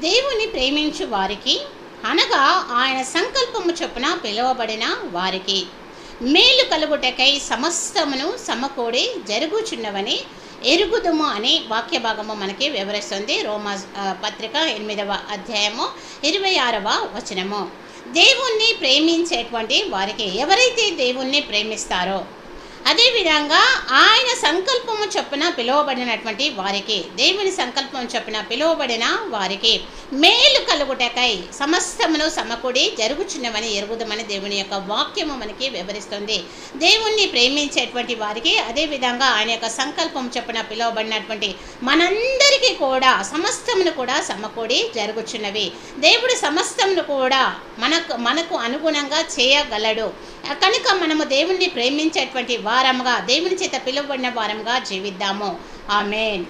దేవుని ప్రేమించు వారికి, అనగా ఆయన సంకల్పము చొప్పున పిలువబడిన వారికి మేలు కలుగుటకై సమస్తమును సమకూడి జరుగుచున్నవని ఎరుగుదుము అనే వాక్య భాగము మనకి వివరిస్తుంది. రోమా పత్రిక 8వ అధ్యాయము 26వ వచనము. దేవుణ్ణి ప్రేమించేటువంటి వారికి, ఎవరైతే దేవుణ్ణి ప్రేమిస్తారో, అదేవిధంగా ఆయన సంకల్పము చొప్పున పిలువబడినటువంటి వారికి, దేవుని సంకల్పం చొప్పున పిలువబడిన వారికి మేలు కలుగుటకై సమస్తమును సమకూడి జరుగుచున్నవని ఎరుగుదమని దేవుని యొక్క వాక్యము మనకి వివరిస్తుంది. దేవుణ్ణి ప్రేమించేటువంటి వారికి, అదేవిధంగా ఆయన యొక్క సంకల్పం చొప్పున పిలువబడినటువంటి మనందరికీ కూడా సమస్తమును కూడా సమకూడి జరుగుచున్నవి. దేవుడు సమస్తమును కూడా మనకు అనుగుణంగా చేయగలడు. కనుక మనము దేవుణ్ణి ప్రేమించేటువంటి వారముగా, దేవుని చేత పిలువబడిన వారముగా జీవిద్దాము. ఆమేన్.